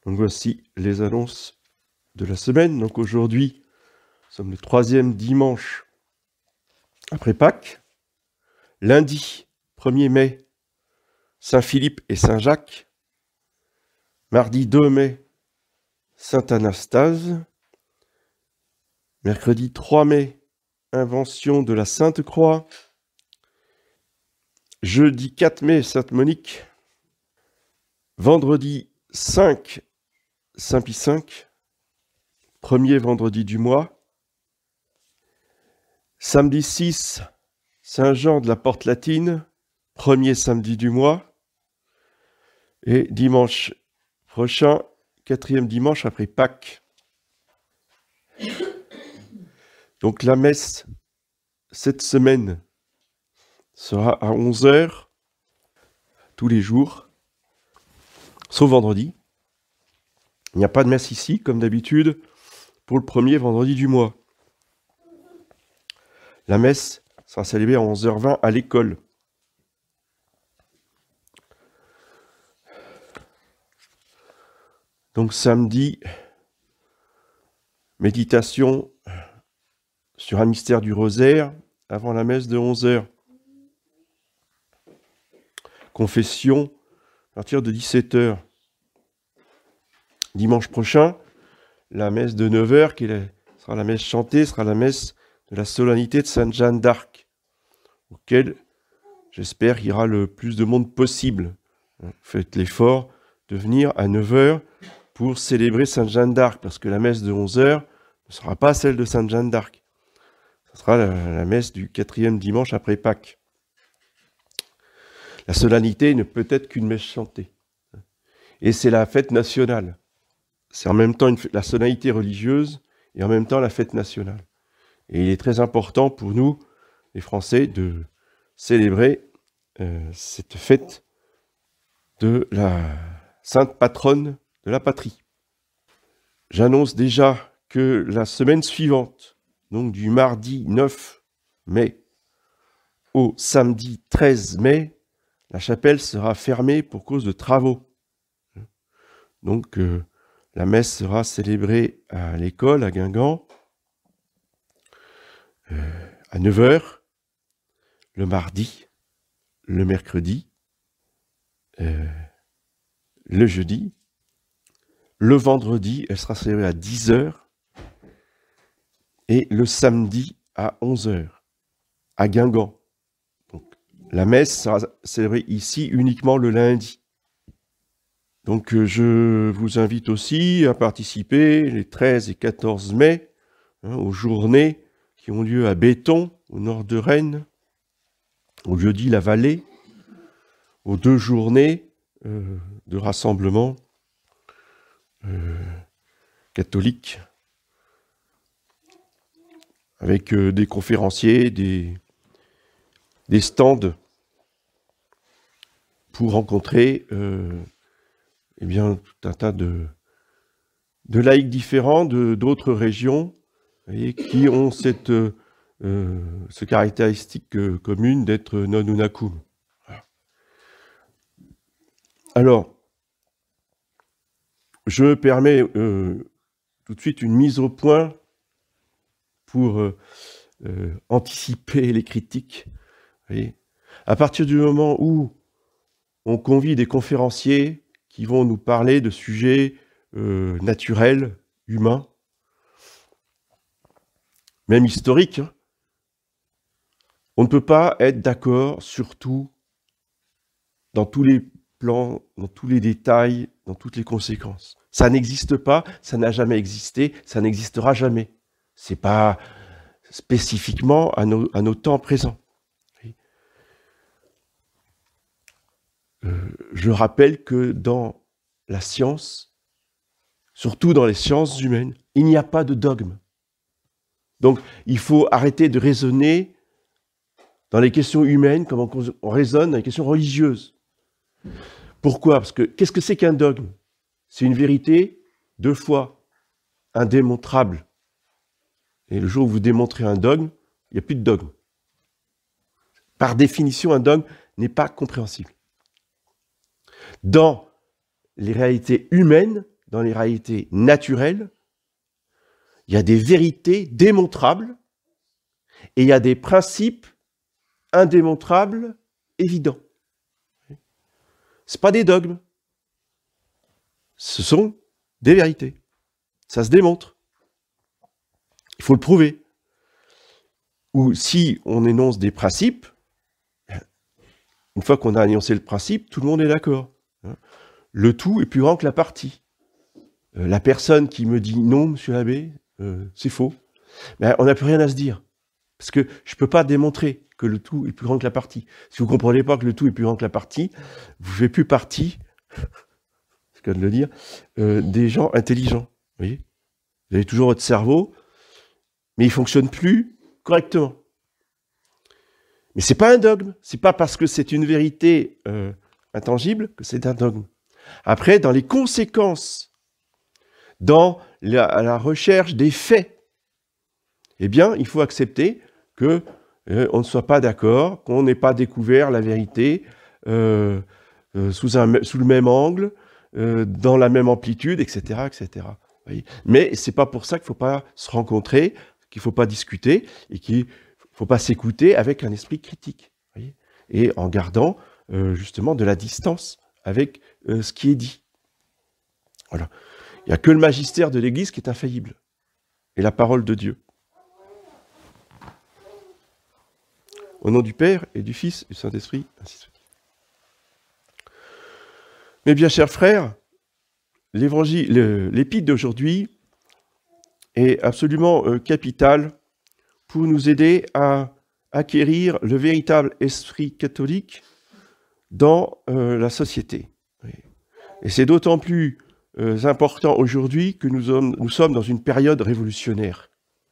Donc voici les annonces de la semaine. Donc aujourd'hui, nous sommes le 3e dimanche après Pâques. Lundi 1er mai, Saint-Philippe et Saint-Jacques. Mardi 2 mai, Sainte-Anastase. Mercredi 3 mai, Invention de la Sainte-Croix. Jeudi 4 mai, Sainte-Monique. Vendredi 5, Saint-Pie V, premier vendredi du mois. Samedi 6, Saint-Jean de la Porte-Latine, premier samedi du mois. Et dimanche prochain, 4e dimanche après Pâques. Donc la messe, cette semaine, sera à 11h, tous les jours, sauf vendredi. Il n'y a pas de messe ici, comme d'habitude, pour le premier vendredi du mois. La messe sera célébrée à 11h20 à l'école. Donc samedi, méditation sur un mystère du rosaire avant la messe de 11h. Confession à partir de 17h. Dimanche prochain, la messe de 9h, sera la messe chantée, sera la messe de la solennité de Sainte Jeanne d'Arc, auquel j'espère ira le plus de monde possible. Faites l'effort de venir à 9h pour célébrer Sainte Jeanne d'Arc, parce que la messe de 11h ne sera pas celle de Sainte Jeanne d'Arc. Ce sera la messe du 4e dimanche après Pâques. La solennité ne peut être qu'une messe chantée. Et c'est la fête nationale. C'est en même temps la solennité religieuse et en même temps la fête nationale. Et il est très important pour nous, les Français, de célébrer cette fête de la sainte patronne de la patrie. J'annonce déjà que la semaine suivante, donc du mardi 9 mai au samedi 13 mai, la chapelle sera fermée pour cause de travaux. Donc la messe sera célébrée à l'école à Guingamp à 9h le mardi, le mercredi, le jeudi. Le vendredi, elle sera célébrée à 10h et le samedi à 11h à Guingamp. Donc, la messe sera célébrée ici uniquement le lundi. Donc je vous invite aussi à participer les 13 et 14 mai aux journées qui ont lieu à Béton, au nord de Rennes, au jeudi la Vallée, aux 2 journées de rassemblement catholique, avec des conférenciers, des stands pour rencontrer eh bien, tout un tas de laïcs différents d'autres régions, voyez, qui ont cette caractéristique commune d'être non unacum. Voilà. Alors, je me permets tout de suite une mise au point pour anticiper les critiques. Voyez. À partir du moment où on convie des conférenciers qui vont nous parler de sujets naturels, humains, même historiques, on ne peut pas être d'accord sur tout, dans tous les plans, dans tous les détails, dans toutes les conséquences. Ça n'existe pas, ça n'a jamais existé, ça n'existera jamais. C'est pas spécifiquement à nos temps présents. Je rappelle que dans la science, surtout dans les sciences humaines, il n'y a pas de dogme. Donc, il faut arrêter de raisonner dans les questions humaines comme on raisonne dans les questions religieuses. Pourquoi? Parce que qu'est-ce que c'est qu'un dogme? C'est une vérité, 2 fois, indémontrable. Et le jour où vous démontrez un dogme, il n'y a plus de dogme. Par définition, un dogme n'est pas compréhensible. Dans les réalités humaines, dans les réalités naturelles, il y a des vérités démontrables et il y a des principes indémontrables, évidents. Ce pas des dogmes. Ce sont des vérités. Ça se démontre. Il faut le prouver. Ou si on énonce des principes, une fois qu'on a énoncé le principe, tout le monde est d'accord. Le tout est plus grand que la partie. La personne qui me dit « Non, monsieur l'abbé, c'est faux », ben, on n'a plus rien à se dire. Parce que je ne peux pas démontrer que le tout est plus grand que la partie. Si vous ne comprenez pas que le tout est plus grand que la partie, vous ne faites plus partie, c'est le cas de le dire, des gens intelligents. Vous voyez ? Vous avez toujours votre cerveau, mais il ne fonctionne plus correctement. Mais ce n'est pas un dogme. Ce n'est pas parce que c'est une vérité intangible que c'est un dogme. Après, dans les conséquences, dans la recherche des faits, eh bien, il faut accepter que on ne soit pas d'accord, qu'on n'ait pas découvert la vérité sous le même angle, dans la même amplitude, etc., etc. Voyez. Mais c'est pas pour ça qu'il ne faut pas se rencontrer, qu'il ne faut pas discuter et qu'il ne faut pas s'écouter avec un esprit critique. Voyez. Et en gardant justement de la distance avec ce qui est dit. Voilà. Il n'y a que le magistère de l'Église qui est infaillible. Et la parole de Dieu. Au nom du Père et du Fils et du Saint-Esprit, ainsi soit. Mes bien chers frères, l'épître d'aujourd'hui est absolument capital pour nous aider à acquérir le véritable esprit catholique dans la société. Et c'est d'autant plus important aujourd'hui que nous sommes dans une période révolutionnaire.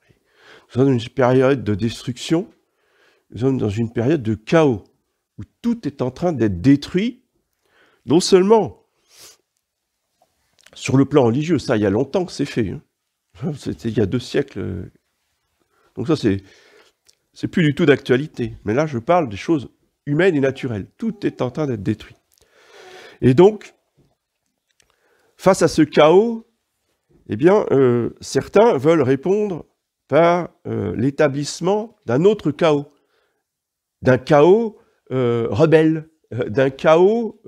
Nous sommes dans une période de destruction. Nous sommes dans une période de chaos, où tout est en train d'être détruit, non seulement sur le plan religieux, ça il y a longtemps que c'est fait, hein. C'était il y a 2 siècles, donc ça c'est plus du tout d'actualité, mais là je parle des choses humaines et naturelles, tout est en train d'être détruit. Et donc, face à ce chaos, eh bien, certains veulent répondre par l'établissement d'un autre chaos, d'un chaos rebelle, d'un chaos,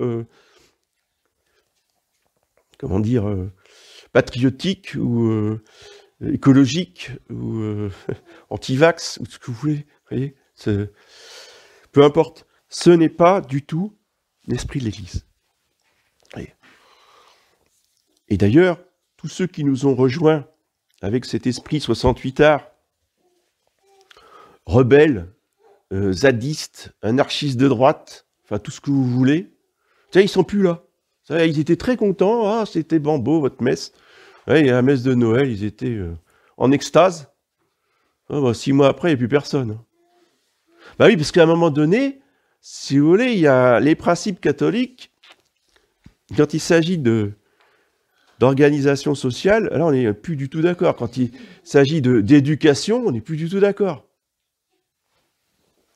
comment dire, patriotique ou écologique ou anti-vax ou ce que vous voulez. Vous voyez, peu importe. Ce n'est pas du tout l'esprit de l'Église. Et d'ailleurs, tous ceux qui nous ont rejoints avec cet esprit 68ard, rebelle, zadistes, anarchistes de droite, enfin tout ce que vous voulez, ça, ils sont plus là. Ça, ils étaient très contents, ah, c'était ben beau votre messe. Ouais, et à la messe de Noël, ils étaient en extase. Ah, ben, 6 mois après, il n'y a plus personne. Bah oui, parce qu'à un moment donné, si vous voulez, il y a les principes catholiques, quand il s'agit d'organisation sociale, là on n'est plus du tout d'accord. Quand il s'agit d'éducation, on n'est plus du tout d'accord.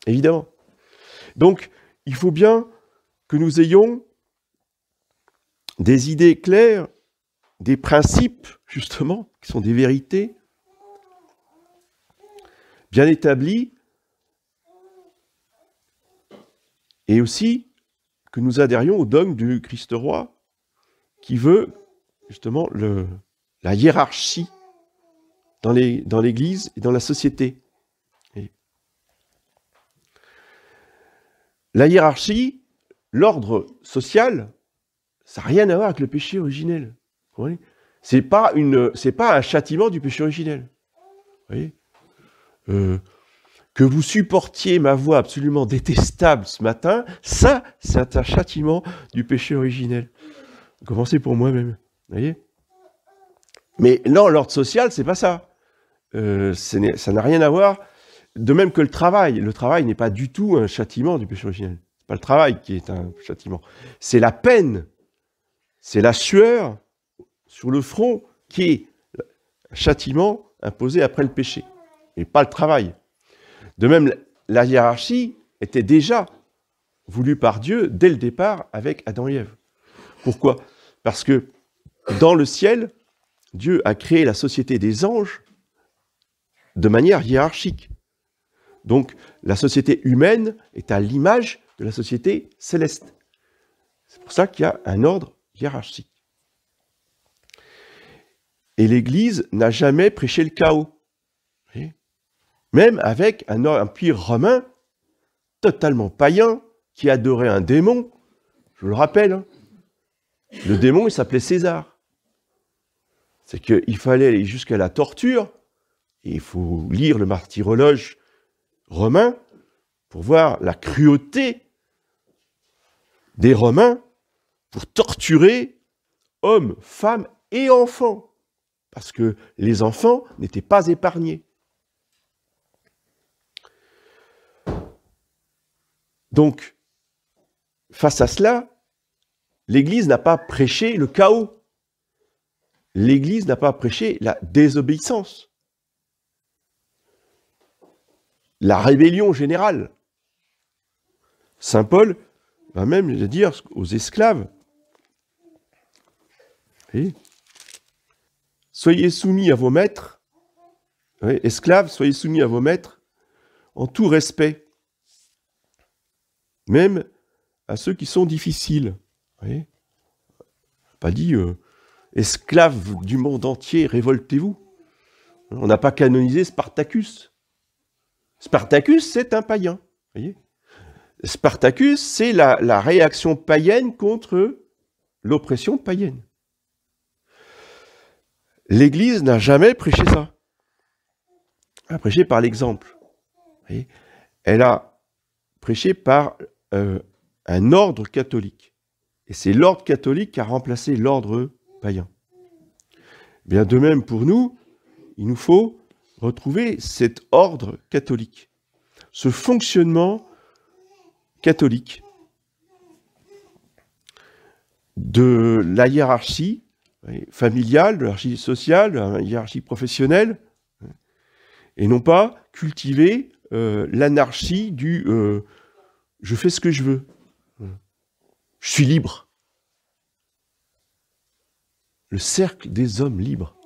Évidemment. Donc, il faut bien que nous ayons des idées claires, des principes, justement, qui sont des vérités, bien établies, et aussi que nous adhérions au dogme du Christ roi, qui veut, justement, la hiérarchie dans l'Église et dans la société. La hiérarchie, l'ordre social, ça n'a rien à voir avec le péché originel. Vous voyez ? C'est pas un châtiment du péché originel. Vous voyez ? Que vous supportiez ma voix absolument détestable ce matin, ça, c'est un châtiment du péché originel. Commencez pour moi-même. Vous voyez ? Mais non, l'ordre social, c'est pas ça. Ça n'a rien à voir. De même que le travail n'est pas du tout un châtiment du péché originel. C'est pas le travail qui est un châtiment. C'est la peine, c'est la sueur sur le front qui est un châtiment imposé après le péché, et pas le travail. De même, la hiérarchie était déjà voulue par Dieu dès le départ avec Adam et Ève. Pourquoi ? Parce que dans le ciel, Dieu a créé la société des anges de manière hiérarchique. Donc, la société humaine est à l'image de la société céleste. C'est pour ça qu'il y a un ordre hiérarchique. Et l'Église n'a jamais prêché le chaos. Même avec un empire romain totalement païen qui adorait un démon. Je le rappelle, hein. Le démon, il s'appelait César. C'est qu'il fallait aller jusqu'à la torture. Et il faut lire le martyrologe romain pour voir la cruauté des Romains pour torturer hommes, femmes et enfants. Parce que les enfants n'étaient pas épargnés. Donc, face à cela, l'Église n'a pas prêché le chaos. L'Église n'a pas prêché la désobéissance. La rébellion générale. Saint Paul va même dire aux esclaves, soyez soumis à vos maîtres, esclaves, soyez soumis à vos maîtres en tout respect, même à ceux qui sont difficiles. Pas dit esclaves du monde entier, révoltez-vous. On n'a pas canonisé Spartacus. Spartacus, c'est un païen. Voyez, Spartacus, c'est la réaction païenne contre l'oppression païenne. L'Église n'a jamais prêché ça. Elle a prêché par l'exemple. Elle a prêché par un ordre catholique. Et c'est l'ordre catholique qui a remplacé l'ordre païen. Bien de même pour nous, il nous faut retrouver cet ordre catholique, ce fonctionnement catholique de la hiérarchie familiale, de la hiérarchie sociale, de la hiérarchie professionnelle, et non pas cultiver l'anarchie du je fais ce que je veux, je suis libre. Le cercle des hommes libres.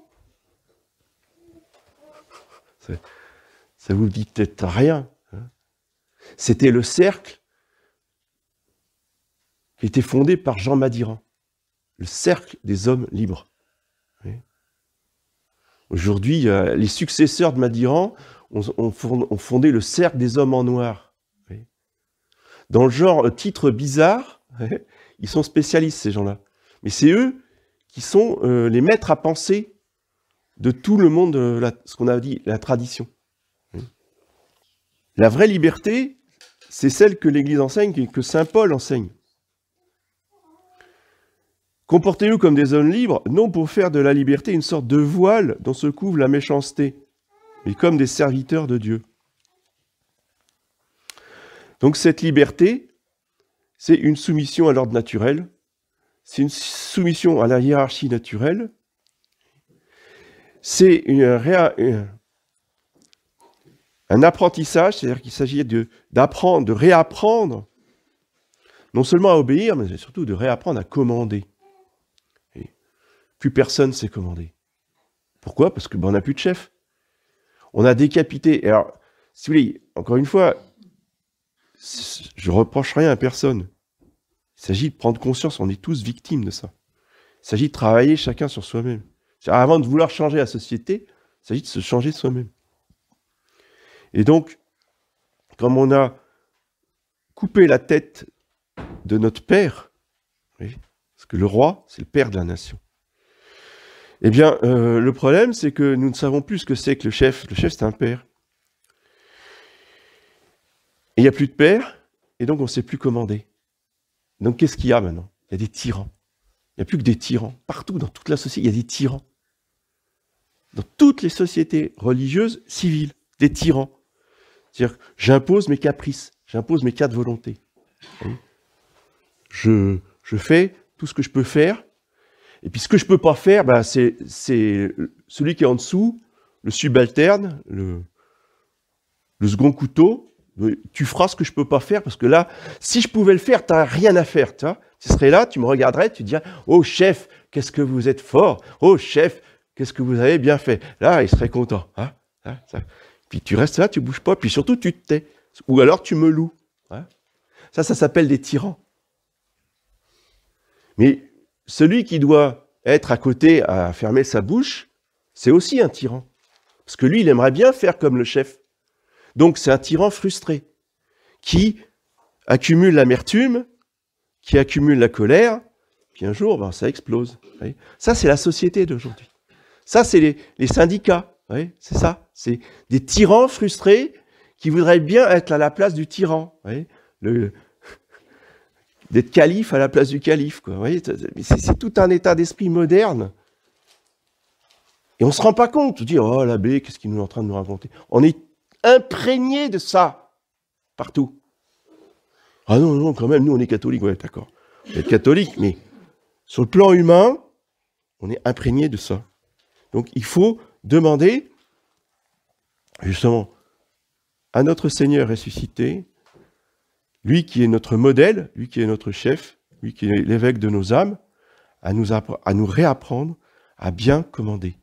Ça vous dit peut-être rien. C'était le cercle qui était fondé par Jean Madiran. Le cercle des hommes libres. Aujourd'hui, les successeurs de Madiran ont fondé le cercle des hommes en noir. Dans le genre titre bizarre, ils sont spécialistes, ces gens-là. Mais c'est eux qui sont les maîtres à penser de tout le monde, ce qu'on a dit, la tradition. La vraie liberté, c'est celle que l'Église enseigne et que saint Paul enseigne. Comportez-vous comme des hommes libres, non pour faire de la liberté une sorte de voile dont se couvre la méchanceté, mais comme des serviteurs de Dieu. Donc cette liberté, c'est une soumission à l'ordre naturel, c'est une soumission à la hiérarchie naturelle, c'est un apprentissage, c'est-à-dire qu'il s'agit d'apprendre, de réapprendre, non seulement à obéir, mais surtout de réapprendre à commander. Et plus personne ne sait commander. Pourquoi ? Parce qu'on n'a plus de chef. On a décapité. Et alors, si vous voulez, encore une fois, je ne reproche rien à personne. Il s'agit de prendre conscience, on est tous victimes de ça. Il s'agit de travailler chacun sur soi-même. Avant de vouloir changer la société, il s'agit de se changer soi-même. Et donc, comme on a coupé la tête de notre père, parce que le roi, c'est le père de la nation, eh bien, le problème, c'est que nous ne savons plus ce que c'est que le chef. Le chef, c'est un père. Et il n'y a plus de père, et donc on ne sait plus commander. Donc, qu'est-ce qu'il y a maintenant ? Il y a des tyrans. Il n'y a plus que des tyrans. Partout, dans toute la société, il y a des tyrans. Dans toutes les sociétés religieuses, civiles, des tyrans. C'est-à-dire, j'impose mes caprices, j'impose mes cas de volonté. Je fais tout ce que je peux faire, et puis ce que je ne peux pas faire, ben, c'est celui qui est en dessous, le subalterne, le second couteau. Tu feras ce que je ne peux pas faire, parce que là, si je pouvais le faire, tu n'as rien à faire. Tu serais là, tu me regarderais, tu dirais « Oh chef, qu'est-ce que vous êtes fort. Oh, chef, qu'est-ce que vous avez bien fait. Là, il serait content. Hein, ça. Puis tu restes là, tu bouges pas, puis surtout tu te tais. Ou alors tu me loues. Hein. Ça s'appelle des tyrans. Mais celui qui doit être à côté à fermer sa bouche, c'est aussi un tyran. Parce que lui, il aimerait bien faire comme le chef. Donc c'est un tyran frustré, qui accumule l'amertume, qui accumule la colère, puis un jour, ben, ça explose. Oui. Ça, c'est la société d'aujourd'hui. Ça, c'est les syndicats. Oui, c'est ça. C'est des tyrans frustrés qui voudraient bien être à la place du tyran. Oui. D'être calife à la place du calife. Quoi. Oui, c'est tout un état d'esprit moderne. Et on ne se rend pas compte. On dit, oh, l'abbé, qu'est-ce qu'il est en train de nous raconter? On est imprégné de ça, partout. Ah non, non, quand même, nous, on est catholiques. Ouais, d'accord. On est catholiques, mais sur le plan humain, on est imprégné de ça. Donc, il faut demander, justement, à notre Seigneur ressuscité, lui qui est notre modèle, lui qui est notre chef, lui qui est l'évêque de nos âmes, à nous réapprendre à bien commander,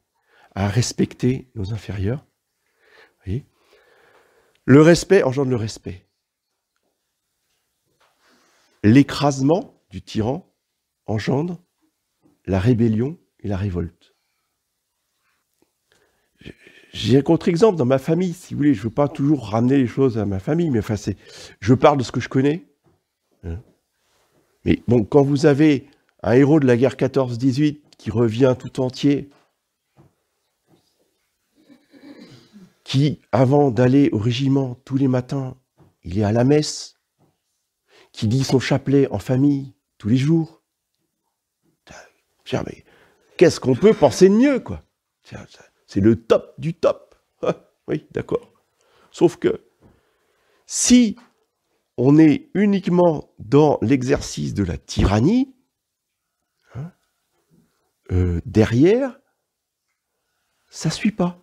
à respecter nos inférieurs. Vous voyez ? Le respect engendre le respect. L'écrasement du tyran engendre la rébellion et la révolte. J'ai un contre-exemple dans ma famille, si vous voulez. Je ne veux pas toujours ramener les choses à ma famille, mais enfin, je parle de ce que je connais. Mais bon, quand vous avez un héros de la guerre 14-18 qui revient tout entier, qui, avant d'aller au régiment tous les matins, il est à la messe, qui dit son chapelet en famille tous les jours, mais qu'est-ce qu'on peut penser de mieux, quoi? C'est le top du top. Oui, d'accord. Sauf que si on est uniquement dans l'exercice de la tyrannie, derrière, ça ne suit pas.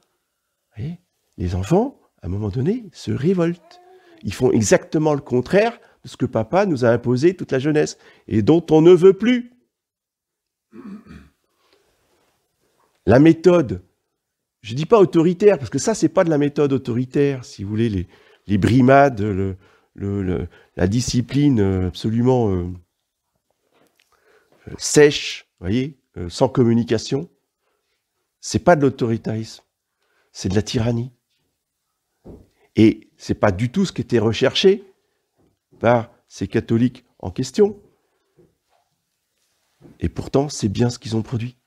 Vous voyez, les enfants, à un moment donné, se révoltent. Ils font exactement le contraire de ce que papa nous a imposé toute la jeunesse et dont on ne veut plus. La méthode, je ne dis pas autoritaire, parce que ça, ce n'est pas de la méthode autoritaire, si vous voulez, les brimades, la discipline absolument sèche, vous voyez, sans communication. Ce n'est pas de l'autoritarisme, c'est de la tyrannie. Et ce n'est pas du tout ce qui était recherché par ces catholiques en question. Et pourtant, c'est bien ce qu'ils ont produit.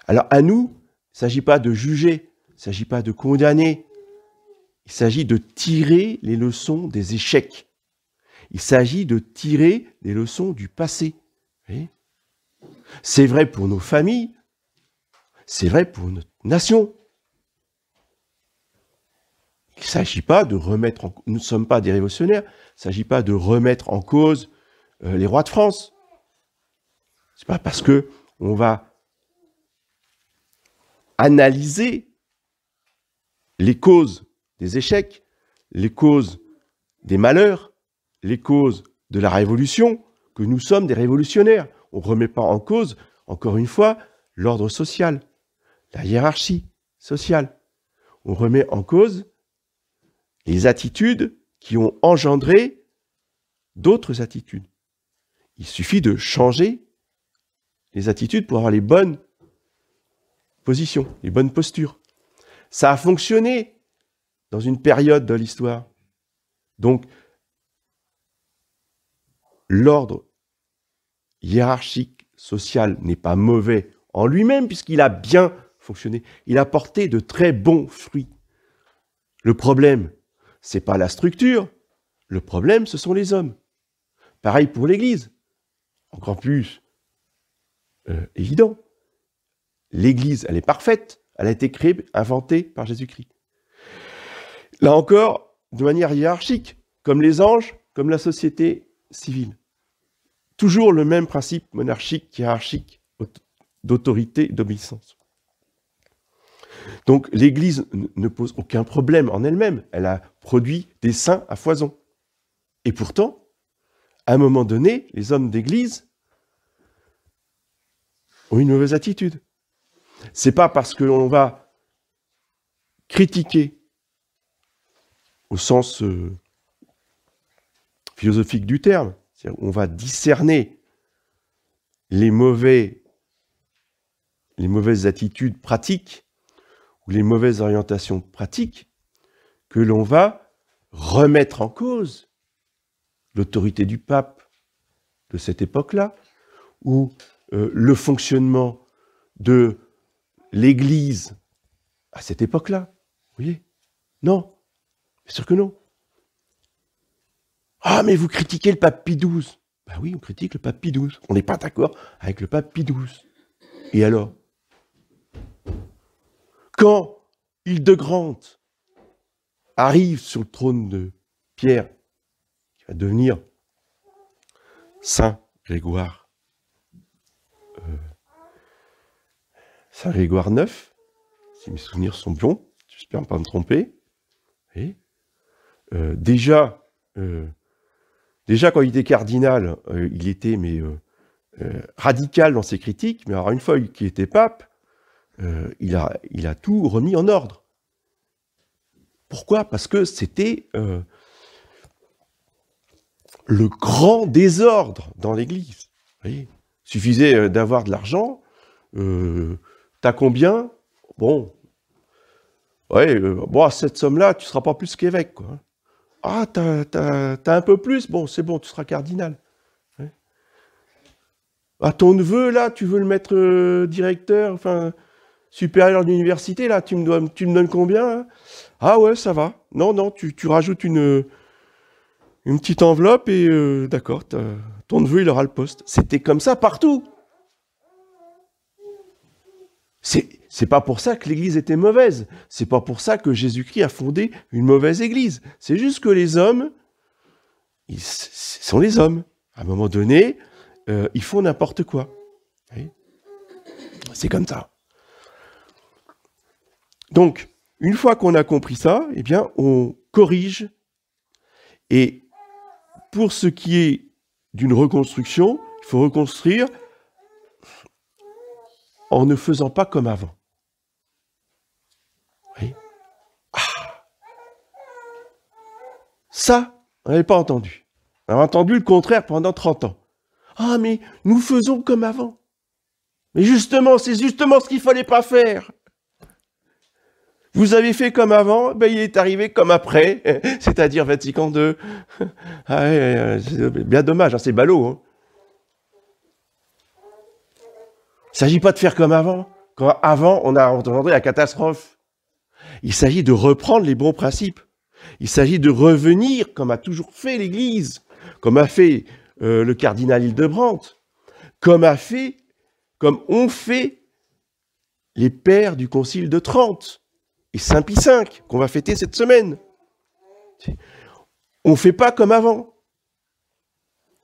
Alors à nous, il ne s'agit pas de juger, il ne s'agit pas de condamner, il s'agit de tirer les leçons des échecs. Il s'agit de tirer les leçons du passé. C'est vrai pour nos familles, c'est vrai pour notre nation. Il ne s'agit pas de remettre en cause, nous ne sommes pas des révolutionnaires, il ne s'agit pas de remettre en cause les rois de France. Ce n'est pas parce qu'on va analyser les causes des échecs, les causes des malheurs, les causes de la révolution, que nous sommes des révolutionnaires. On ne remet pas en cause, encore une fois, l'ordre social, la hiérarchie sociale. On remet en cause les attitudes qui ont engendré d'autres attitudes. Il suffit de changer les attitudes pour avoir les bonnes positions, les bonnes postures. Ça a fonctionné dans une période de l'histoire. Donc, l'ordre hiérarchique, social n'est pas mauvais en lui-même puisqu'il a bien fonctionné. Il a porté de très bons fruits. Le problème, ce n'est pas la structure. Le problème, ce sont les hommes. Pareil pour l'Église. Encore plus évident. L'Église, elle est parfaite. Elle a été créée, inventée par Jésus-Christ. Là encore, de manière hiérarchique, comme les anges, comme la société civile. Toujours le même principe monarchique, hiérarchique, d'autorité, d'obéissance. Donc l'Église ne pose aucun problème en elle-même. Elle a produit des saints à foison. Et pourtant, à un moment donné, les hommes d'Église ont une mauvaise attitude. C'est pas parce qu'on va critiquer au sens philosophique du terme, c'est-à-dire on va discerner les mauvaises attitudes pratiques ou les mauvaises orientations pratiques, que l'on va remettre en cause l'autorité du pape de cette époque-là, ou le fonctionnement de l'Église à cette époque-là. Vous voyez? Non, bien sûr que non. Ah, mais vous critiquez le pape Pie XII. Ben oui, on critique le pape Pie XII. On n'est pas d'accord avec le pape Pie XII. Et alors? Quand Hildegrand arrive sur le trône de Pierre, qui va devenir Saint Grégoire IX, si mes souvenirs sont bons, j'espère ne pas me tromper. Et, déjà, quand il était cardinal, il était radical dans ses critiques, mais alors une fois qu'il était pape, il a tout remis en ordre. Pourquoi? Parce que c'était le grand désordre dans l'Église. Il suffisait d'avoir de l'argent. T'as combien? Bon, ouais, à cette somme-là, tu ne seras pas plus qu'évêque, quoi. Ah, t'as un peu plus? Bon, c'est bon, tu seras cardinal. Ouais. Ah, ton neveu, là, tu veux le mettre directeur, enfin, supérieur de l'université, là, tu me donnes combien, hein? Ah ouais, ça va. Non, tu rajoutes une petite enveloppe et d'accord, ton neveu, il aura le poste. C'était comme ça partout. C'est pas pour ça que l'Église était mauvaise. C'est pas pour ça que Jésus-Christ a fondé une mauvaise Église. C'est juste que les hommes, ce sont les hommes. À un moment donné, ils font n'importe quoi. C'est comme ça. Donc, une fois qu'on a compris ça, eh bien, on corrige. Et pour ce qui est d'une reconstruction, il faut reconstruire en ne faisant pas comme avant. Oui. Ah. Ça, on n'avait pas entendu. On a entendu le contraire pendant 30 ans. Ah, mais nous faisons comme avant. Mais justement, c'est justement ce qu'il ne fallait pas faire. Vous avez fait comme avant, ben il est arrivé comme après, c'est-à-dire Vatican II. Ah, c'est bien dommage, hein, c'est ballot. Hein. Il ne s'agit pas de faire comme avant. Quand avant, on a entendu la catastrophe. Il s'agit de reprendre les bons principes. Il s'agit de revenir, comme a toujours fait l'Église, comme a fait le cardinal Hildebrandt, comme ont fait les pères du Concile de Trente et Saint Pie V, qu'on va fêter cette semaine. On ne fait pas comme avant.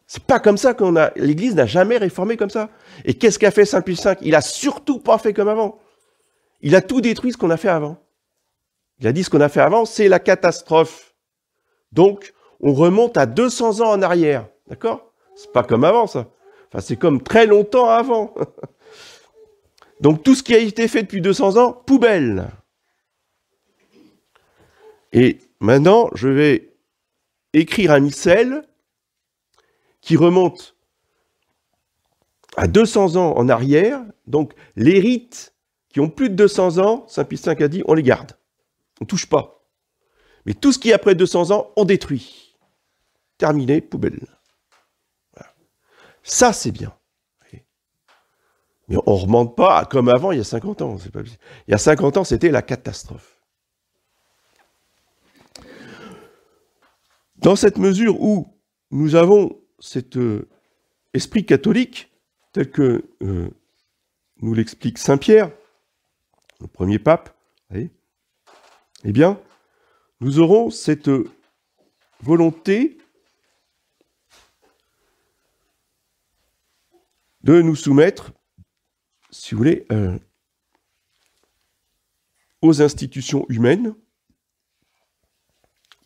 C'est pas comme ça l'Église n'a jamais réformé comme ça. Et qu'est-ce qu'a fait Saint Pie V? Il a surtout pas fait comme avant. Il a tout détruit ce qu'on a fait avant. Il a dit ce qu'on a fait avant, c'est la catastrophe. Donc, on remonte à 200 ans en arrière. D'accord? C'est pas comme avant, ça. Enfin, c'est comme très longtemps avant. Donc, tout ce qui a été fait depuis 200 ans, poubelle. Et maintenant, je vais écrire un missel qui remonte à 200 ans en arrière. Donc, les rites qui ont plus de 200 ans, Saint Pie V a dit, on les garde. On ne touche pas. Mais tout ce qui est après 200 ans, on détruit. Terminé, poubelle. Voilà. Ça, c'est bien. Mais on ne remonte pas comme avant, il y a 50 ans. C'est pas... Il y a 50 ans, c'était la catastrophe. Dans cette mesure où nous avons cet esprit catholique, tel que nous l'explique Saint Pierre, le premier pape, voyez, eh bien, nous aurons cette volonté de nous soumettre, si vous voulez, aux institutions humaines,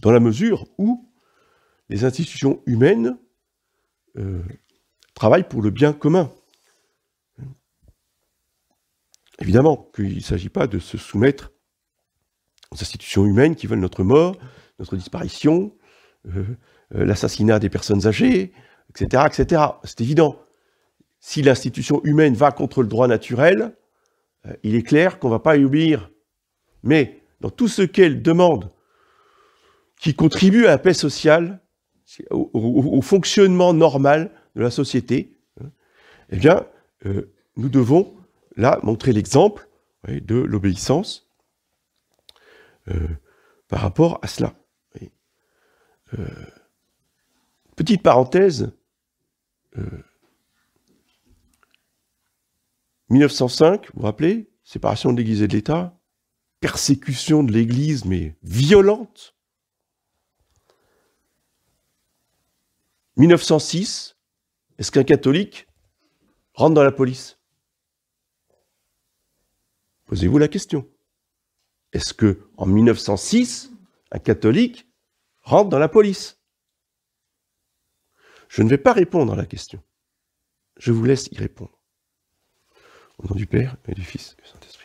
dans la mesure où les institutions humaines travaillent pour le bien commun. évidemment qu'il ne s'agit pas de se soumettre aux institutions humaines qui veulent notre mort, notre disparition, l'assassinat des personnes âgées, etc., etc. C'est évident. Si l'institution humaine va contre le droit naturel, il est clair qu'on ne va pas y obéir. Mais dans tout ce qu'elle demande, qui contribue à la paix sociale, au fonctionnement normal de la société, eh bien, nous devons là montrer l'exemple de l'obéissance par rapport à cela. Petite parenthèse, 1905, vous vous rappelez, séparation de l'Église et de l'État, persécution de l'Église, mais violente. 1906, est-ce qu'un catholique rentre dans la police? Posez-vous la question. Est-ce qu'en 1906, un catholique rentre dans la police? Je ne vais pas répondre à la question. Je vous laisse y répondre. Au nom du Père et du Fils et du Saint-Esprit.